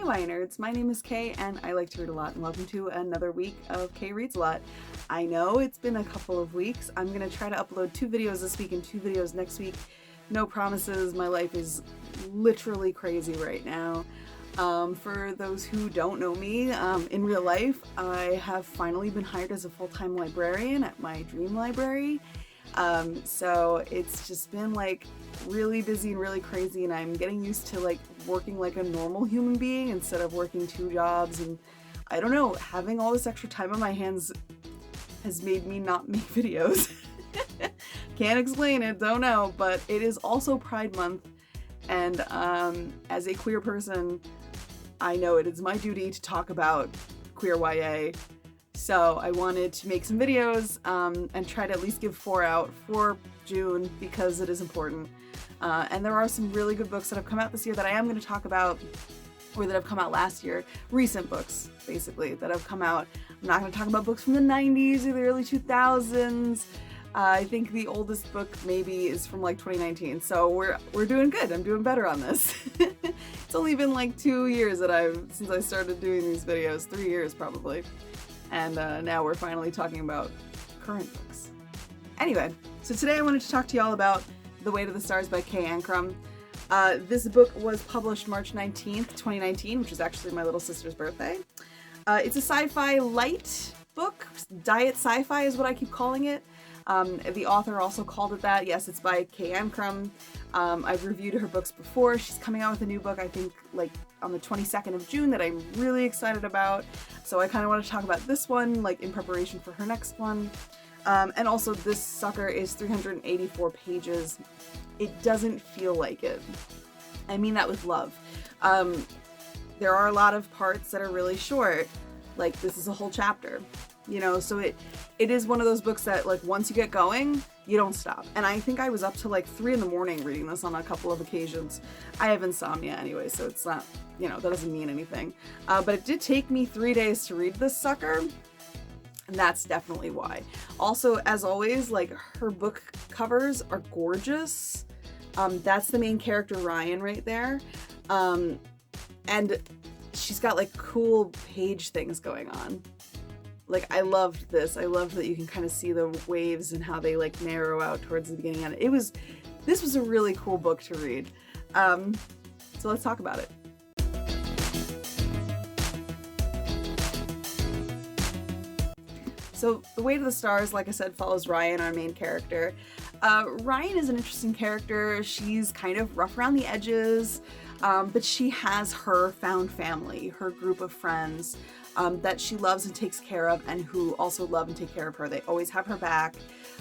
YA nerds, my name is Kaye and I like to read a lot, and welcome to another week of Kaye Reads a Lot. I know it's been a couple of weeks. I'm going to try to upload 2 videos this week and 2 videos next week. No promises, my life is literally crazy right now. For those who don't know me, in real life, I have finally been hired as a full-time librarian at my dream library. So it's just been like really busy and really crazy, and I'm getting used to like working like a normal human being instead of working 2 jobs, and I don't know, having all this extra time on my hands has made me not make videos. Can't explain it, don't know, but it is also Pride Month, and as a queer person, I know it is my duty to talk about queer YA. So I wanted to make some videos and try to at least give 4 out for June because it is important. And there are some really good books that have come out this year that I am going to talk about, or that have come out last year. Recent books, basically, that have come out. I'm not going to talk about books from the 90s or the early 2000s. I think the oldest book maybe is from like 2019. So we're doing good. I'm doing better on this. It's only been like 2 years since I started doing these videos. 3 years probably. And now we're finally talking about current books. Anyway, so today I wanted to talk to y'all about The Way to the Stars by Kaye Ancrum. This book was published March 19th, 2019, which is actually my little sister's birthday. It's a sci-fi light book. Diet sci-fi is what I keep calling it. The author also called it that. Yes, it's by Kaye Ancrum. I've reviewed her books before. She's coming out with a new book, I think, like on the 22nd of June that I'm really excited about. So I kind of want to talk about this one, like in preparation for her next one. And also this sucker is 384 pages. It doesn't feel like it. I mean that with love. There are a lot of parts that are really short. Like this is a whole chapter. You know, so it is one of those books that like once you get going, you don't stop. And I think I was up to like 3 in the morning reading this on a couple of occasions. I have insomnia anyway, so it's not, you know, that doesn't mean anything. But it did take me 3 days to read this sucker, and that's definitely why. Also, as always, like her book covers are gorgeous. That's the main character, Ryan, right there. And she's got like cool page things going on. Like, I loved this. I loved that you can kind of see the waves and how they like narrow out towards the beginning. And this was a really cool book to read. So let's talk about it. So The Way to the Stars, like I said, follows Ryan, our main character. Ryan is an interesting character. She's kind of rough around the edges, but she has her found family, her group of friends that she loves and takes care of, and who also love and take care of her. They always have her back.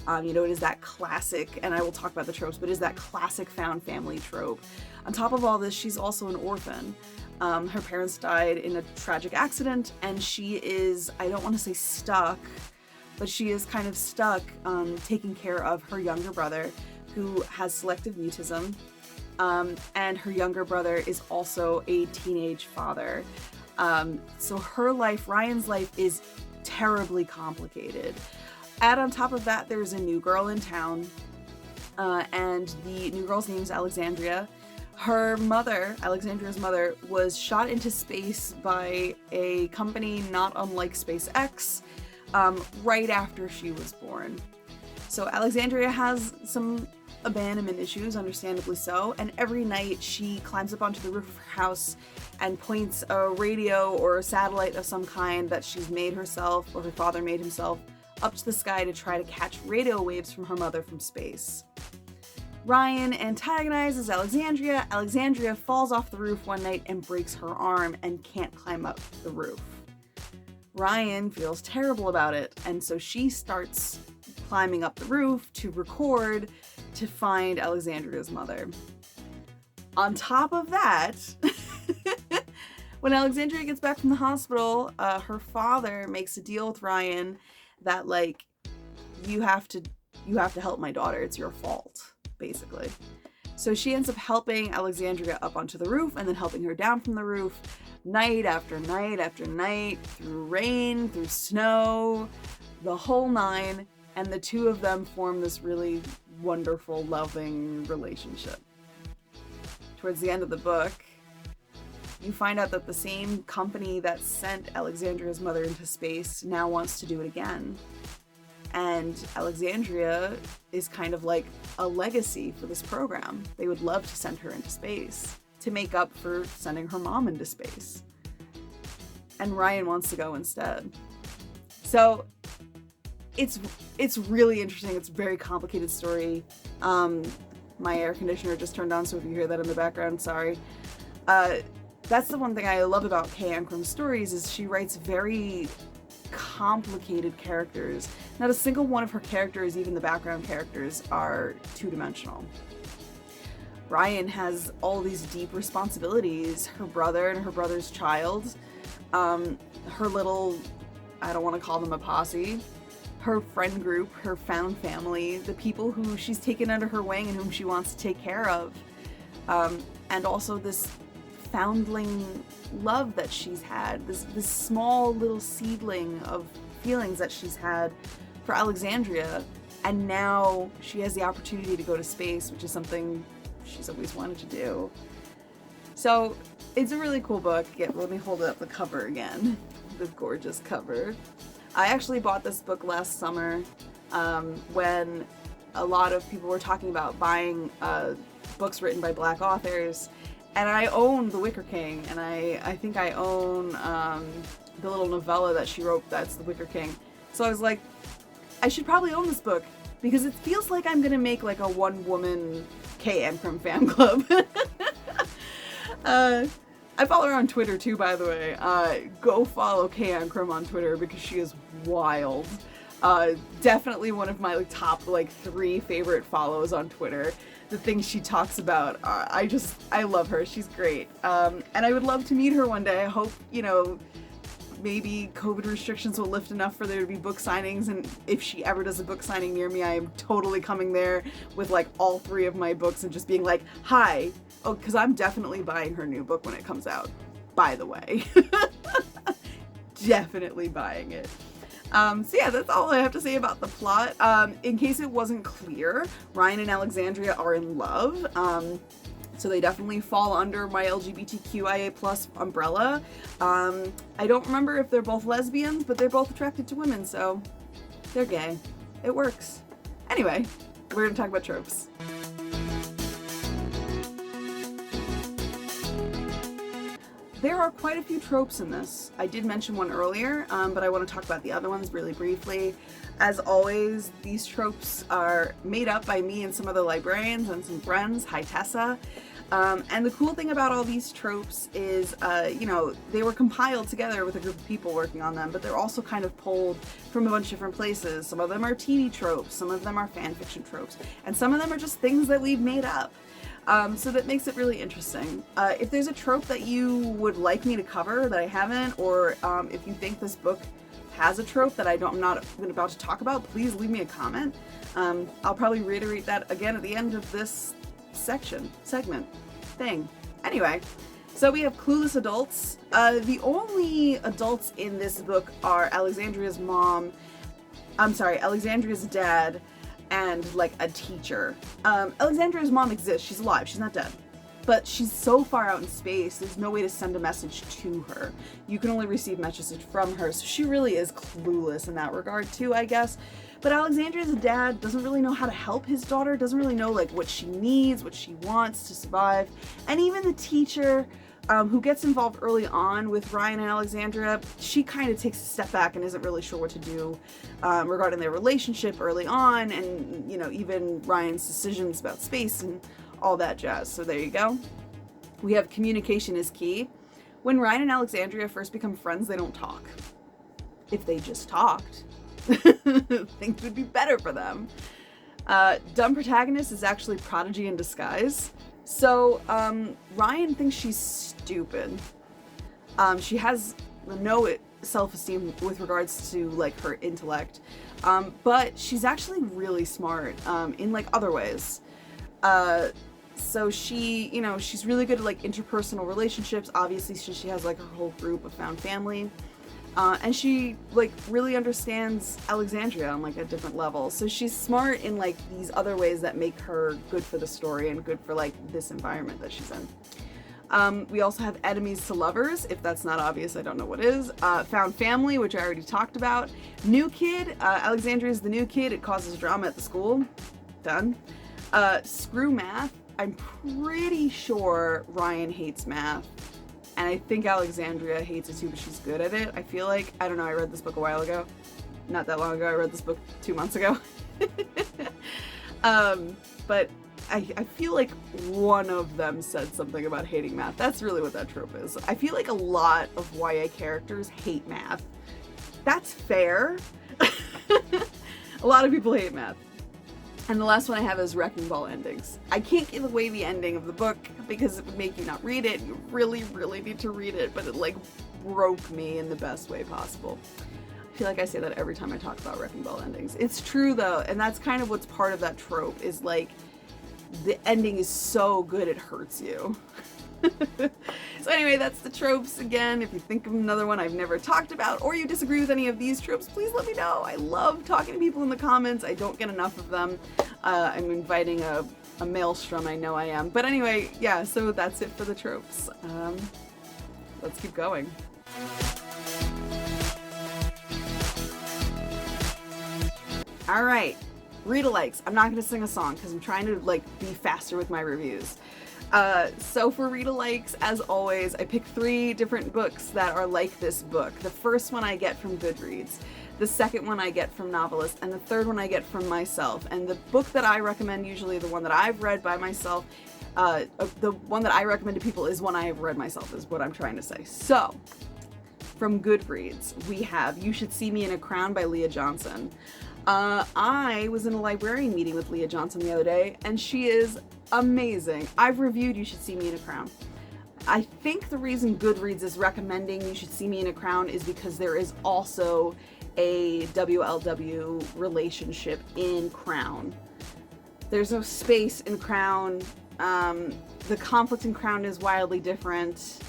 You know, it is that classic, and I will talk about the tropes, but it is that classic found family trope. On top of all this, she's also an orphan. Her parents died in a tragic accident, and she is, I don't want to say stuck, but she is kind of stuck taking care of her younger brother who has selective mutism, and her younger brother is also a teenage father. So her life, Ryan's life, is terribly complicated. Add on top of that, there's a new girl in town, and the new girl's name is Alexandria. Her mother, Alexandria's mother, was shot into space by a company not unlike SpaceX, right after she was born. So Alexandria has some abandonment issues, understandably so, and every night she climbs up onto the roof of her house and points a radio or a satellite of some kind that she's made herself or her father made himself up to the sky to try to catch radio waves from her mother from space. Ryan antagonizes Alexandria. Alexandria falls off the roof one night and breaks her arm and can't climb up the roof. Ryan feels terrible about it, and so she starts climbing up the roof to record to find Alexandria's mother. On top of that, when Alexandria gets back from the hospital, her father makes a deal with Ryan that like, you have to help my daughter, it's your fault, basically. So she ends up helping Alexandria up onto the roof and then helping her down from the roof night after night after night, through rain, through snow, the whole 9, and the 2 of them form this really wonderful, loving relationship. Towards the end of the book, you find out that the same company that sent Alexandria's mother into space now wants to do it again. And Alexandria is kind of like a legacy for this program. They would love to send her into space to make up for sending her mom into space. And Ryan wants to go instead. So it's really interesting. It's a very complicated story. My air conditioner just turned on, so if you hear that in the background, sorry. That's the one thing I love about Kaye Ancrum's stories, is she writes very complicated characters. Not a single one of her characters, even the background characters, are two-dimensional. Ryan has all these deep responsibilities. Her brother and her brother's child, her little, I don't want to call them a posse, her friend group, her found family, the people who she's taken under her wing and whom she wants to take care of, and also this foundling love that she's had, this small little seedling of feelings that she's had for Alexandria, and now she has the opportunity to go to space, which is something she's always wanted to do. So it's a really cool book. Let me hold up the cover again. The gorgeous cover. I actually bought this book last summer when a lot of people were talking about buying books written by Black authors, and I own The Wicker King, and I think I own the little novella that she wrote that's The Wicker King. So I was like, I should probably own this book, because it feels like I'm gonna make like a one-woman Kaye Ancrum fan club. I follow her on Twitter too, by the way. Go follow Kaye Ancrum on Twitter, because she is wild. Definitely one of my top 3 favorite follows on Twitter. The things she talks about, I love her. She's great. And I would love to meet her one day. I hope, maybe COVID restrictions will lift enough for there to be book signings, and if she ever does a book signing near me, I am totally coming there with all 3 of my books and just being like, hi. Oh, because I'm definitely buying her new book when it comes out, by the way. Definitely buying it. So yeah, that's all I have to say about the plot. In case it wasn't clear, Ryan and Alexandria are in love. So they definitely fall under my LGBTQIA+ umbrella. I don't remember if they're both lesbians, but they're both attracted to women, so they're gay. It works. Anyway, we're gonna talk about tropes. There are quite a few tropes in this. I did mention one earlier, but I want to talk about the other ones really briefly. As always, these tropes are made up by me and some other librarians and some friends. Hi, Tessa. And the cool thing about all these tropes is, they were compiled together with a group of people working on them, but they're also kind of pulled from a bunch of different places. Some of them are TV tropes, some of them are fan fiction tropes, and some of them are just things that we've made up. So that makes it really interesting. If there's a trope that you would like me to cover that I haven't, or if you think this book has a trope that I'm not about to talk about, please leave me a comment. I'll probably reiterate that again at the end of this segment thing. Anyway, so we have Clueless Adults. The only adults in this book are Alexandria's dad, and a teacher. Alexandria's mom exists, she's alive, she's not dead. But she's so far out in space, there's no way to send a message to her. You can only receive messages from her, so she really is clueless in that regard too, I guess. But Alexandria's dad doesn't really know how to help his daughter, doesn't really know what she needs, what she wants to survive. And even the teacher, who gets involved early on with Ryan and Alexandria, she kind of takes a step back and isn't really sure what to do regarding their relationship early on, and even Ryan's decisions about space and all that jazz. So there you go. We have communication is key. When Ryan and Alexandria first become friends, they don't talk. If they just talked, things would be better for them. Dumb protagonist is actually Prodigy in disguise. So, Ryan thinks she's stupid. She has no self-esteem with regards to, her intellect. But she's actually really smart, in, other ways. So she's really good at, interpersonal relationships. Obviously, she has, her whole group of found family. And she, really understands Alexandria on, a different level. So she's smart in, these other ways that make her good for the story and good for, this environment that she's in. We also have enemies to lovers. If that's not obvious, I don't know what is. Found family, which I already talked about. New kid. Alexandria is the new kid. It causes drama at the school. Done. Screw math. I'm pretty sure Ryan hates math. And I think Alexandria hates it too, but she's good at it. I feel like, I don't know, I read this book a while ago. Not that long ago, I read this book 2 months ago. But I feel like one of them said something about hating math. That's really what that trope is. I feel like a lot of YA characters hate math. That's fair. A lot of people hate math. And the last one I have is Wrecking Ball endings. I can't give away the ending of the book because it would make you not read it. You really, really need to read it, but it like broke me in the best way possible. I feel like I say that every time I talk about Wrecking Ball endings. It's true though, and that's kind of what's part of that trope, is like the ending is so good it hurts you. So anyway, that's the tropes. Again, if you think of another one I've never talked about, or you disagree with any of these tropes, please let me know. I love talking to people in the comments. I don't get enough of them. I'm inviting a maelstrom, I know I am. But anyway, yeah, so that's it for the tropes. Let's keep going. All right, Readalikes. I'm not gonna sing a song because I'm trying to like be faster with my reviews. So for Readalikes, as always, I pick 3 different books that are like this book. The first one I get from Goodreads, the second one I get from Novelist, and the third one I get from myself. And the book that I recommend, usually the one that I've read by myself, the one that I recommend to people is one I have read myself, is what I'm trying to say. So, from Goodreads, we have You Should See Me in a Crown by Leah Johnson. I was in a librarian meeting with Leah Johnson the other day, and she is amazing. I've reviewed You Should See Me in a Crown. I think the reason Goodreads is recommending You Should See Me in a Crown is because there is also a WLW relationship in Crown. There's no space in Crown. The conflict in Crown is wildly different.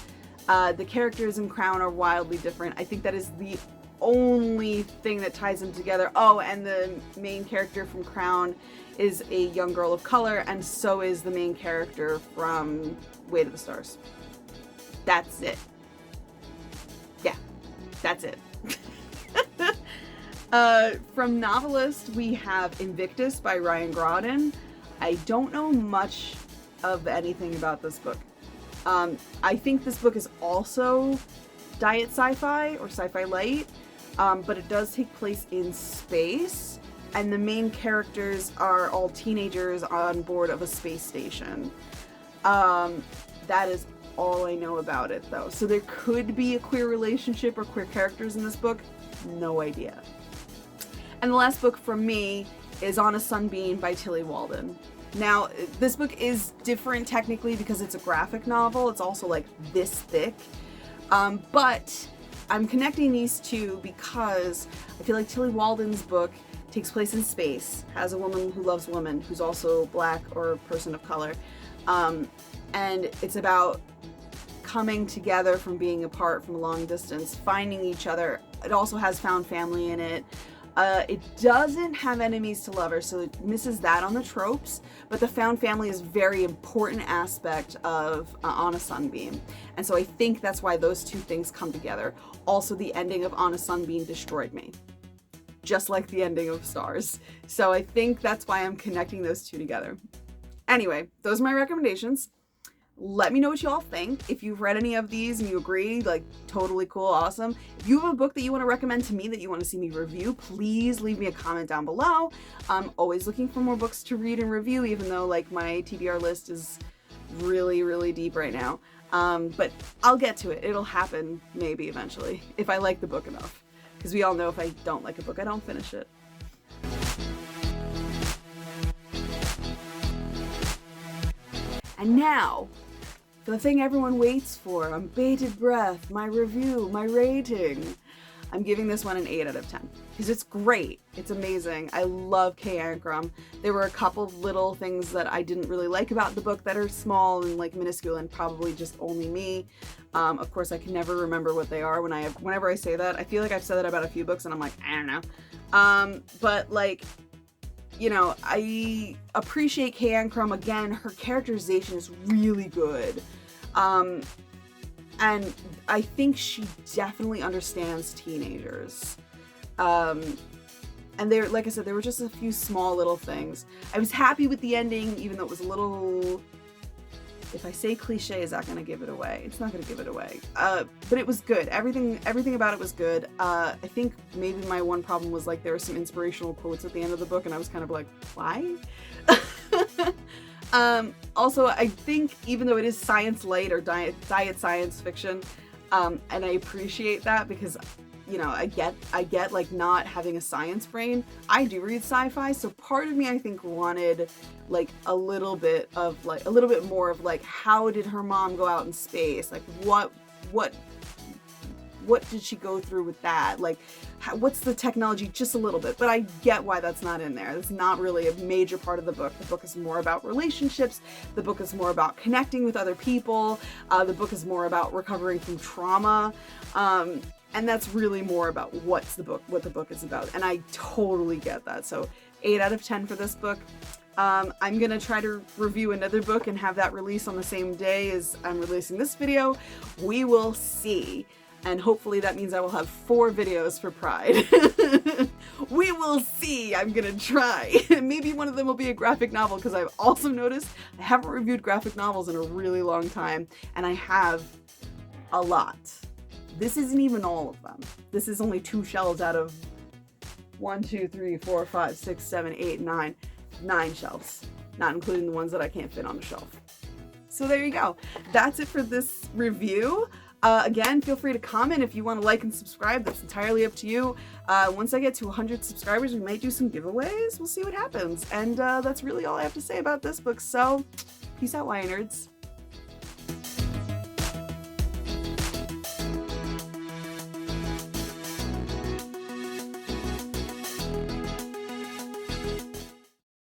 The characters in Crown are wildly different. I think that is the only thing that ties them together. Oh, and the main character from Crown is a young girl of color, and so is the main character from Way to the Stars. That's it. Yeah, that's it. From Novelist, we have Invictus by Ryan Grodin. I don't know much of anything about this book. I think this book is also diet sci-fi or sci-fi light, but it does take place in space, and the main characters are all teenagers on board of a space station. That is all I know about it, though. So there could be a queer relationship or queer characters in this book. No idea. And the last book from me is On a Sunbeam by Tilly Walden. Now, this book is different technically because it's a graphic novel. It's also like this thick. But I'm connecting these two because I feel like Tilly Walden's book takes place in space, has a woman who loves women who's also black or a person of color. And it's about coming together from being apart from a long distance, finding each other. It also has found family in it. It doesn't have enemies to lovers, so it misses that on the tropes, but the found family is a very important aspect of On a Sunbeam. And so I think that's why those two things come together. Also, the ending of On a Sunbeam destroyed me, just like the ending of Stars. So I think that's why I'm connecting those two together. Anyway, those are my recommendations. Let me know what you all think. If you've read any of these and you agree, like, totally cool, awesome. If you have a book that you want to recommend to me that you want to see me review, please leave me a comment down below. I'm always looking for more books to read and review, even though, like, my TBR list is really, really deep right now. But I'll get to it. It'll happen, maybe, eventually, if I like the book enough. Because we all know if I don't like a book, I don't finish it. And now, for the thing everyone waits for, on bated breath, my review, my rating. I'm giving this one an 8 out of 10. Because it's great. It's amazing. I love Kaye Ancrum. There were a couple of little things that I didn't really like about the book that are small and like minuscule and probably just only me. Of course, I can never remember what they are whenever I say that. I feel like I've said that about a few books and I'm like, I don't know. But like, you know, I appreciate Kaye Ancrum. Again, her characterization is really good. And I think she definitely understands teenagers. And there, like I said, there were just a few small little things. I was happy with the ending, even though it was a little, if I say cliche, is that gonna give it away? It's not gonna give it away. But it was good. Everything about it was good. I think maybe my one problem was like there were some inspirational quotes at the end of the book, and I was kind of like, why? Also, I think even though it is science light or diet science fiction, and I appreciate that because, you know, I get like not having a science brain. I do read sci-fi, so part of me I think wanted like a little bit more of like, how did her mom go out in space? Like what did she go through with that? Like, what's the technology? Just a little bit. But I get why that's not in there. It's not really a major part of the book. The book is more about relationships. The book is more about connecting with other people. The book is more about recovering from trauma. And that's really more about what the book is about. And I totally get that. So 8 out of 10 for this book. I'm gonna try to review another book and have that release on the same day as I'm releasing this video. We will see. And hopefully that means I will have 4 videos for Pride. We will see. I'm gonna try. Maybe one of them will be a graphic novel, because I've also noticed I haven't reviewed graphic novels in a really long time, and I have a lot. This isn't even all of them. This is only 2 shelves out of 1, 2, 3, 4, 5, 6, 7, 8, 9 shelves, not including the ones that I can't fit on the shelf. So there you go. That's it for this review. Again, feel free to comment if you want to like and subscribe. That's entirely up to you. Once I get to 100 subscribers, we might do some giveaways. We'll see what happens. And that's really all I have to say about this book. So, peace out, YA nerds.